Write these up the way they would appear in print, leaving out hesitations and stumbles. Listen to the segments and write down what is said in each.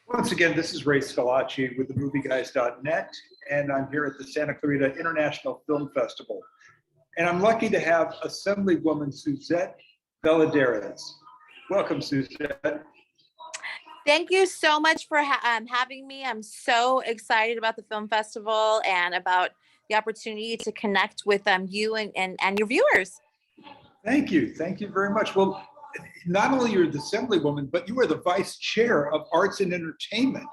Once again, this is Ray Schillaci with themovieguys.net, and I'm here at the Santa Clarita International Film Festival. And I'm lucky to have Assemblywoman Suzette Valladares. Welcome, Suzette. Thank you so much for having me. I'm so excited about the film festival and about the opportunity to connect with you and your viewers. Thank you. Thank you very much. Well, not only you're the Assemblywoman, but you are the Vice Chair of Arts and Entertainment.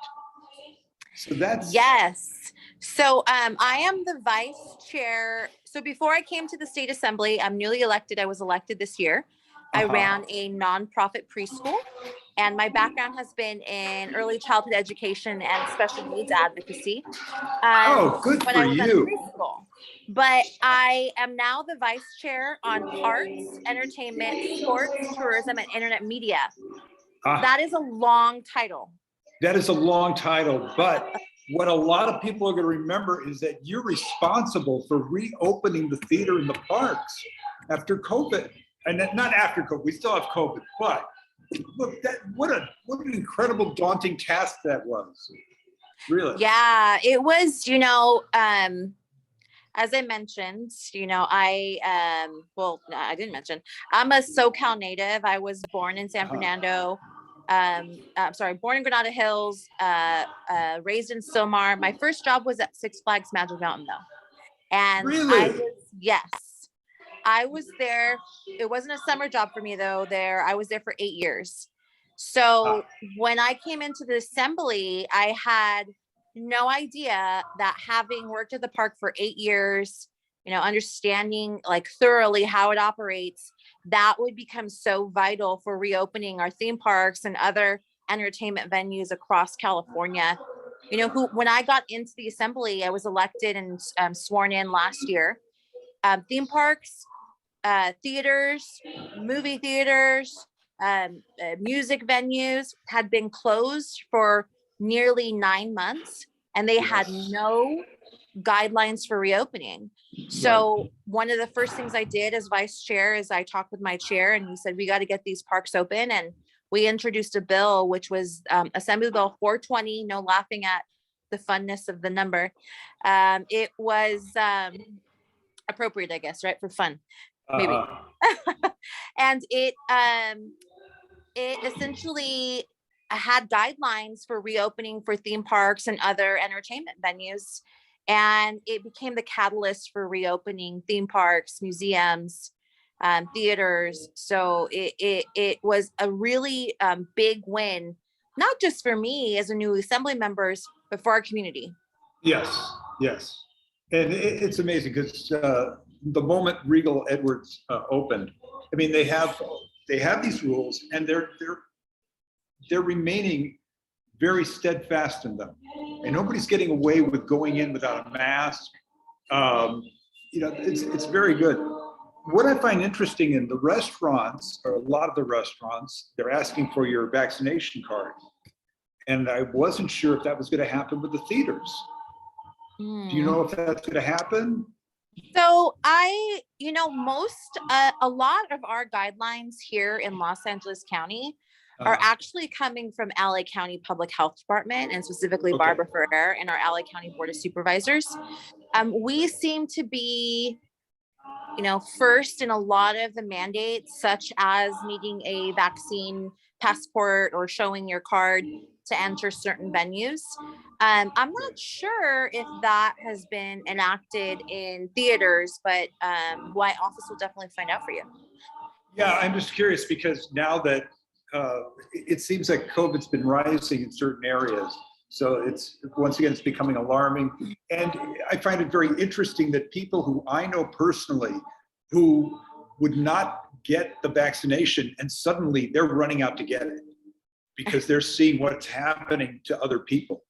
So that's... Yes. So I am the Vice Chair. So before I came to the State Assembly, I'm newly elected. I was elected this year. I ran a nonprofit preschool, and my background has been in early childhood education and special needs advocacy. Oh, good for you. But I am now the Vice Chair on Arts, Entertainment, Sports, Tourism, and Internet Media. That is a long title. That is a long title, but what a lot of people are going to remember is that you're responsible for reopening the theater in the parks after COVID. And not after COVID, we still have COVID, but look, what an incredible, daunting task that was. Really. Yeah, it was, as I mentioned, I didn't mention, I'm a SoCal native. I was born in San Fernando. Born in Granada Hills, raised in Silmar. My first job was at Six Flags Magic Mountain, though. And really? I was there. It wasn't a summer job for me, though. I was there for 8 years. So when I came into the assembly, I had no idea that, having worked at the park for 8 years, understanding like thoroughly how it operates, that would become so vital for reopening our theme parks and other entertainment venues across California. When I got into the assembly, I was elected and sworn in last year. Theme parks, theaters, movie theaters, music venues had been closed for nearly 9 months, and they had no guidelines for reopening. So one of the first things I did as vice chair is I talked with my chair, and he said, we got to get these parks open. And we introduced a bill, which was Assembly Bill 420, no laughing at the funness of the number. It was appropriate, I guess, right? For fun, maybe. And it essentially had guidelines for reopening for theme parks and other entertainment venues. And it became the catalyst for reopening theme parks, museums, theaters. So it was a really big win, not just for me as a new assembly members, but for our community. Yes, yes. And it's amazing because the moment Regal Edwards opened, I mean, they have these rules, and they're remaining very steadfast in them, and nobody's getting away with going in without a mask. It's very good. What I find interesting in the restaurants, or a lot of the restaurants, they're asking for your vaccination card, and I wasn't sure if that was going to happen with the theaters. Do you know if that's going to happen? So a lot of our guidelines here in Los Angeles County are actually coming from LA County Public Health Department, and specifically Barbara Ferrer and our LA County Board of Supervisors. We seem to be, first in a lot of the mandates, such as needing a vaccine passport or showing your card to enter certain venues. I'm not sure if that has been enacted in theaters, but my office will definitely find out for you. Yeah, I'm just curious because now that it seems like COVID's been rising in certain areas. So it's becoming alarming. And I find it very interesting that people who I know personally who would not get the vaccination, and suddenly they're running out to get it because they're seeing what's happening to other people.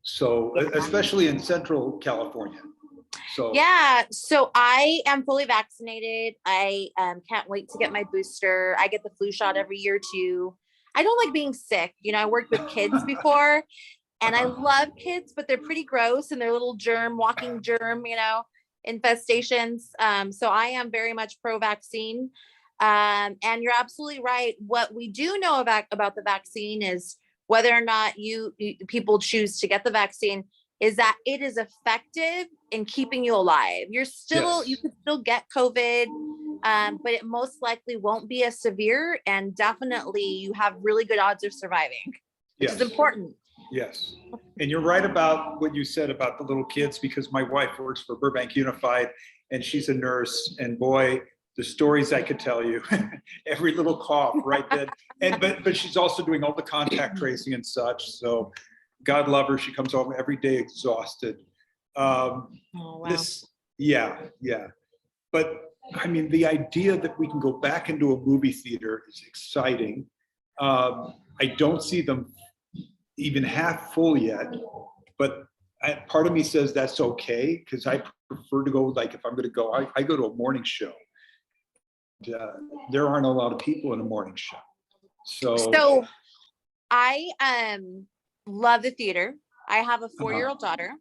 So especially in Central California. So I am fully vaccinated. I can't wait to get my booster. I get the flu shot every year too. I don't like being sick. I worked with kids before, and I love kids, but they're pretty gross and they're little walking germ, infestations. So I am very much pro-vaccine. And you're absolutely right. What we do know about the vaccine is whether or not people choose to get the vaccine is that it is effective in keeping you alive. You could still get COVID, but it most likely won't be as severe, and definitely you have really good odds of surviving, which is important. Yes. And you're right about what you said about the little kids, because my wife works for Burbank Unified and she's a nurse, and boy, the stories I could tell you, every little cough right then. But she's also doing all the contact tracing and such. So God love her. She comes home every day exhausted. Oh, wow. Yeah. But I mean, the idea that we can go back into a movie theater is exciting. I don't see them even half full yet, but part of me says that's okay, because I prefer to go, like, if I'm going to go, I go to a morning show. There aren't a lot of people in a morning show. So I love the theater. I have a 4-year-old daughter.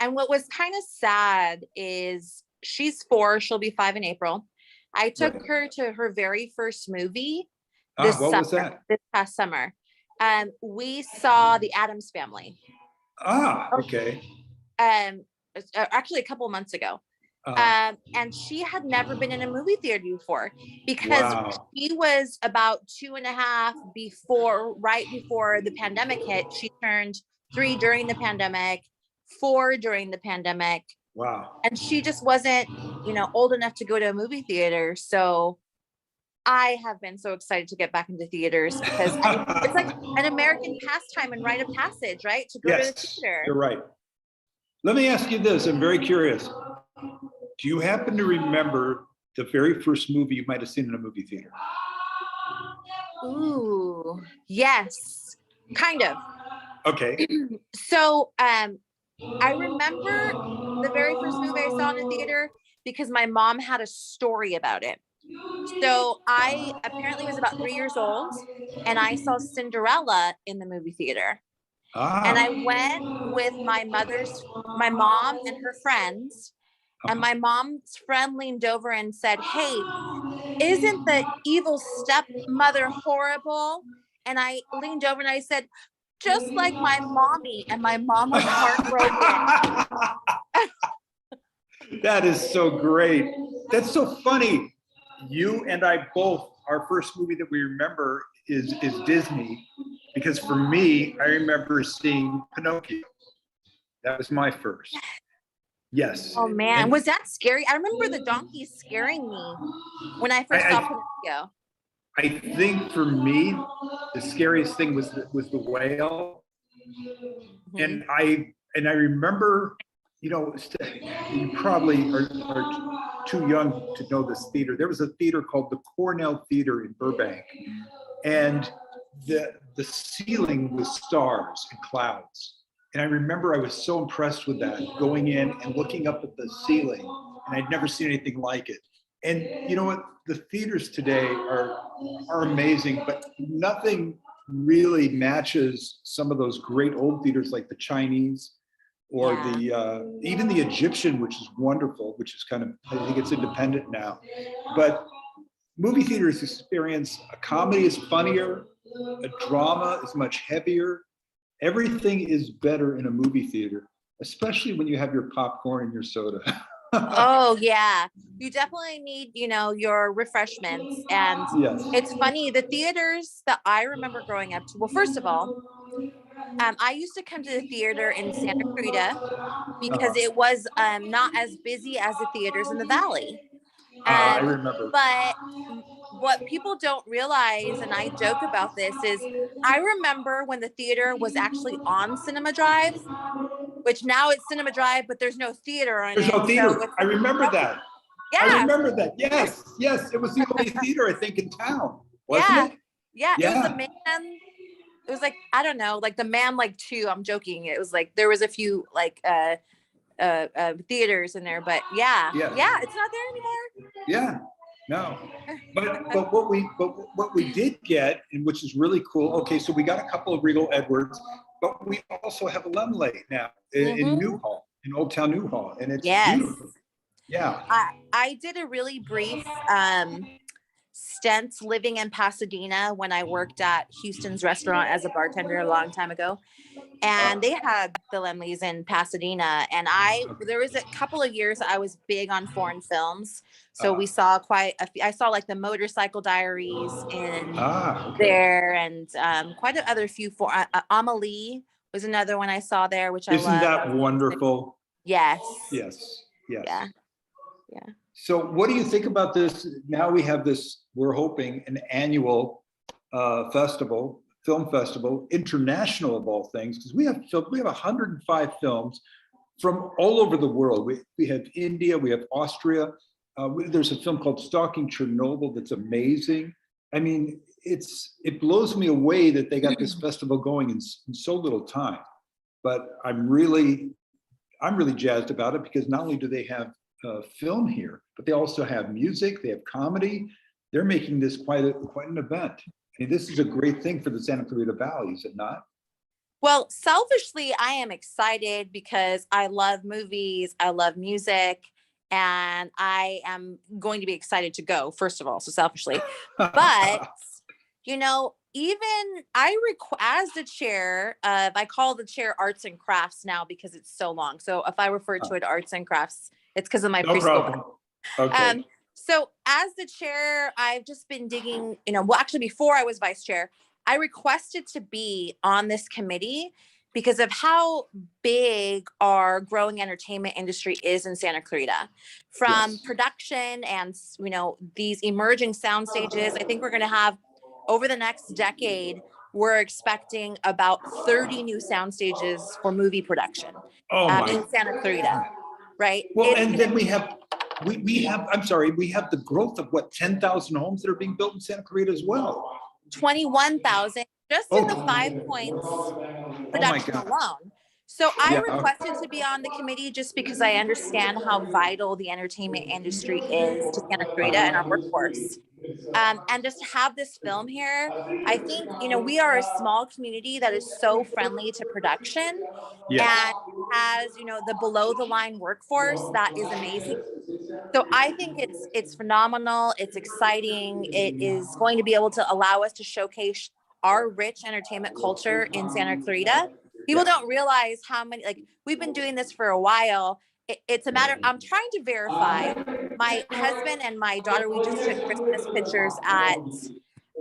And what was kind of sad is she's 4, she'll be 5 in April. I took her to her very first movie this past summer. We saw The Addams Family. Okay. Actually a couple months ago. And she had never been in a movie theater before, because she was about 2.5 right before the pandemic hit. She turned 3 during the pandemic, 4 during the pandemic. Wow. And she just wasn't, old enough to go to a movie theater. So I have been so excited to get back into theaters, because it's like an American pastime and rite of passage, right? To go to the theater. You're right. Let me ask you this. I'm very curious. Do you happen to remember the very first movie you might have seen in a movie theater? Ooh, yes, kind of. Okay. So I remember the very first movie I saw in a theater because my mom had a story about it. So I apparently was about 3 years old, and I saw Cinderella in the movie theater. And I went with my mom and her friends. And my mom's friend leaned over and said, "Hey, isn't the evil stepmother horrible?" And I leaned over and I said, "Just like my mommy." And my mom was heartbroken. That is so great. That's so funny. You and I both, our first movie that we remember is Disney, because for me, I remember seeing Pinocchio. That was my first. Yes. Oh man, was that scary? I remember the donkey scaring me when I first saw Pinocchio. I think for me, the scariest thing was the whale. Mm-hmm. And I remember, you probably are too young to know this theater. There was a theater called the Cornell Theater in Burbank, and the ceiling was stars and clouds. And I remember I was so impressed with that, going in and looking up at the ceiling, and I'd never seen anything like it. And you know what? The theaters today are amazing, but nothing really matches some of those great old theaters like the Chinese or even the Egyptian, which is wonderful, which is I think it's independent now. But movie theaters experience, a comedy is funnier, a drama is much heavier. Everything is better in a movie theater, especially when you have your popcorn and your soda. Oh yeah, you definitely need, your refreshments. And It's funny, the theaters that I remember growing up to, well, first of all, I used to come to the theater in Santa Clarita because it was not as busy as the theaters in the Valley. I remember. But what people don't realize, and I joke about this, is I remember when the theater was actually on Cinema Drive, which now it's Cinema Drive, but there's no theater on it. There's no theater. So I remember that. Yeah. I remember that. Yes. It was the only theater, I think, in town, wasn't it? Yeah. It was the Man. It was like, I don't know, like the Man, like 2. I'm joking. It was like there was a few like theaters in there, but yeah, it's not there anymore. Yeah. No, but what we did get, and which is really cool. Okay, so we got a couple of Regal Edwards, but we also have a Lemley now in Newhall, in Old Town Newhall, and it's beautiful. Yeah. I did a really brief stints living in Pasadena when I worked at Houston's restaurant as a bartender a long time ago. And they had the Lemleys in Pasadena. And there was a couple of years I was big on foreign films. So we saw quite a few. I saw like the Motorcycle Diaries in there, and quite a other few. Amelie was another one I saw there, which I Isn't love. that wonderful? Yes. Yes. Yes. Yeah. Yeah. So what do you think about this? Now we have this, we're hoping, an annual festival, film festival, international of all things, because we have 105 films from all over the world. We have India, we have Austria. There's a film called Stalking Chernobyl that's amazing. I mean, it blows me away that they got this festival going in so little time. But I'm really jazzed about it, because not only do they have film here, but they also have music, they have comedy. They're making this quite an event. I mean, this is a great thing for the Santa Clarita Valley, is it not? Well, selfishly, I am excited because I love movies, I love music, and I am going to be excited to go, first of all, so selfishly. But, you know, even as the chair of, I call the chair arts and crafts now because it's so long. So if I refer to it arts and crafts, it's because of my preschool. Problem. Okay. So as the chair, I've just been digging, well, actually before I was vice chair, I requested to be on this committee because of how big our growing entertainment industry is in Santa Clarita. From production and, these emerging sound stages, I think we're going to have, over the next decade, we're expecting about 30 new sound stages for movie production in Santa Clarita, right? Well, and then we have the growth of 10,000 homes that are being built in Santa Clarita as well. 21,000 just in the 5 Points production alone. So I requested to be on the committee just because I understand how vital the entertainment industry is to Santa Clarita and our workforce. And just to have this film here, I think, we are a small community that is so friendly to production and has, the below the line workforce that is amazing. So I think it's phenomenal. It's exciting. It is going to be able to allow us to showcase our rich entertainment culture in Santa Clarita. People don't realize how many, we've been doing this for a while. It's a matter, I'm trying to verify. My husband and my daughter, we just took Christmas pictures at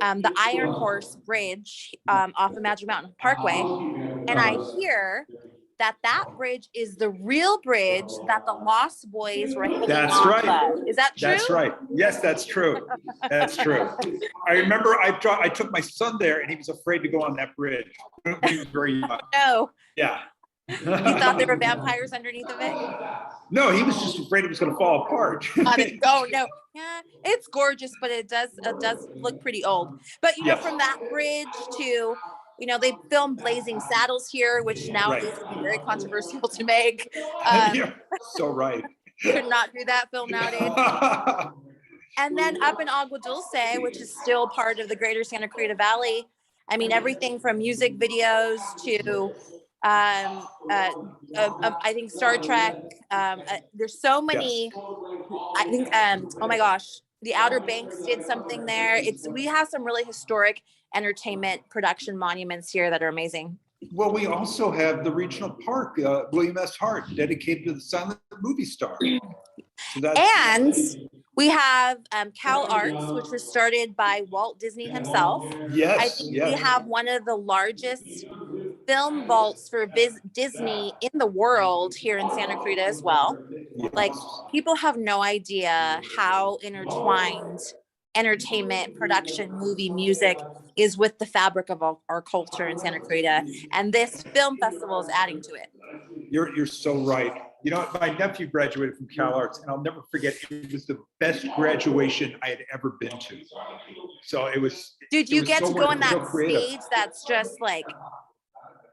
the Iron Horse Bridge off of Magic Mountain Parkway. And I hear that bridge is the real bridge that the Lost Boys were hanging off of. Is that true? That's right. Yes, that's true. That's true. I remember I took my son there and he was afraid to go on that bridge. He was very young. No. Yeah. He thought there were vampires underneath of it? No, he was just afraid it was going to fall apart. Oh, no. Yeah, it's gorgeous, but it does look pretty old. But, from that bridge to... they filmed Blazing Saddles here, which nowadays would be very controversial to make. You're so right. Could not do that film nowadays. And then up in Agua Dulce, which is still part of the greater Santa Clarita Valley. I mean, everything from music videos to, I think Star Trek. There's so many. I think, oh my gosh, the Outer Banks did something there. We have some really historic entertainment production monuments here that are amazing. Well, we also have the regional park, William S. Hart, dedicated to the silent movie star. So and we have Cal Arts, which was started by Walt Disney himself. Yes, I think we have one of the largest film vaults for Disney in the world here in Santa Clarita as well. Yes. People have no idea how intertwined entertainment, production, movie, music is with the fabric of our culture in Santa Clarita, and this film festival is adding to it. You're so right. My nephew graduated from Cal Arts, and I'll never forget. It was the best graduation I had ever been to. So it was. Did you get to go on that stage? That's just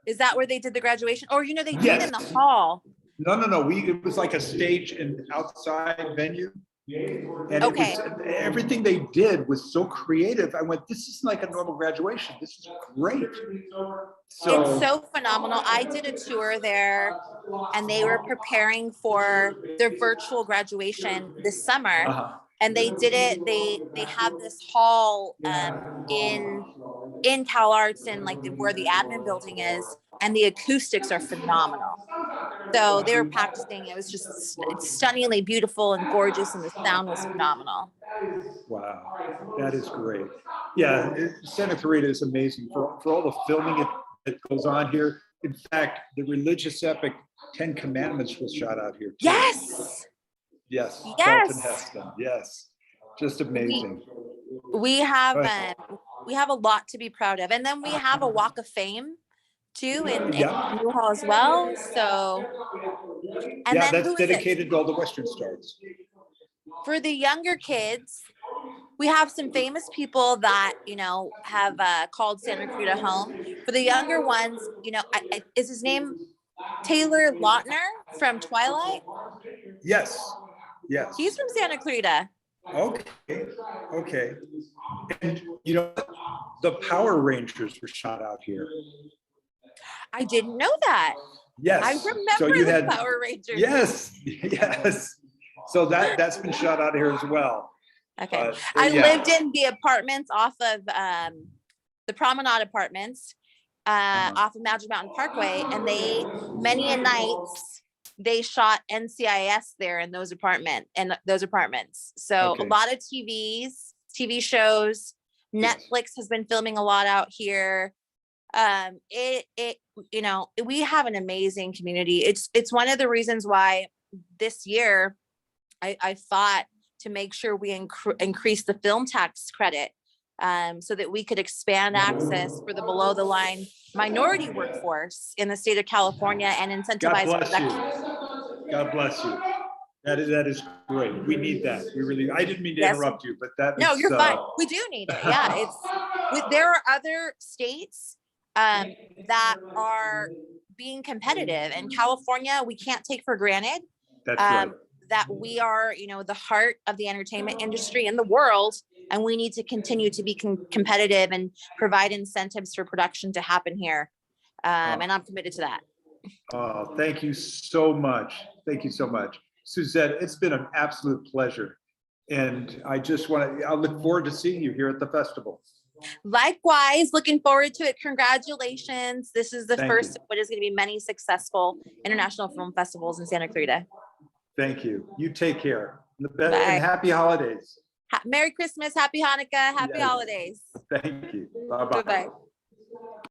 is that where they did the graduation, or they did in the hall? No. It was like a stage and outside venue. And everything they did was so creative. I went, this is like a normal graduation. This is great. So, it's so phenomenal. I did a tour there and they were preparing for their virtual graduation this summer. and they did it. They have this hall in Cal Arts and like where the admin building is, and the acoustics are phenomenal. So they were practicing. It was just it's stunningly beautiful and gorgeous, and the sound was phenomenal. Wow, that is great. Yeah, Santa Clarita is amazing for all the filming that goes on here. In fact, the religious epic 10 Commandments was shot out here too. Yes. Yes. Yes. Charlton Heston. Yes. Just amazing. We have a lot to be proud of, and then we have a Walk of Fame too in Newhall as well. So, and yeah, then that's dedicated to all the Western stars. For the younger kids, we have some famous people that, you know, have called Santa Clarita home. For the younger ones, you know, is his name Taylor Lautner from Twilight? Yes. Yes. He's from Santa Clarita. Okay. Okay. And, you know, the Power Rangers were shot out here. I didn't know that. Yes. I remember the Power Rangers. Yes. Yes. So that's been shot out here as well. Okay. I lived in the apartments off of the Promenade Apartments off of Magic Mountain Parkway, and many a nights they shot NCIS there in those apartments. So a lot of TV shows. Netflix has been filming a lot out here. You know, we have an amazing community. It's one of the reasons why this year I fought to make sure we increase the film tax credit so that we could expand access for the below the line minority workforce in the state of California and incentivize production. God bless you. That is great. We need that. We really. I didn't mean to interrupt you, but no, you're fine. We do need it. Yeah, there are other states that are being competitive, and California we can't take for granted. That's right. That we are, you know, the heart of the entertainment industry in the world, and we need to continue to be competitive and provide incentives for production to happen here. And I'm committed to that. Oh, thank you so much. Thank you so much. Suzette, it's been an absolute pleasure. And I look forward to seeing you here at the festival. Likewise, looking forward to it. Congratulations. This is the first of what is going to be many successful international film festivals in Santa Clarita. Thank you. You take care. And happy holidays. Merry Christmas, Happy Hanukkah, Happy Holidays. Thank you. Bye-bye. Bye-bye.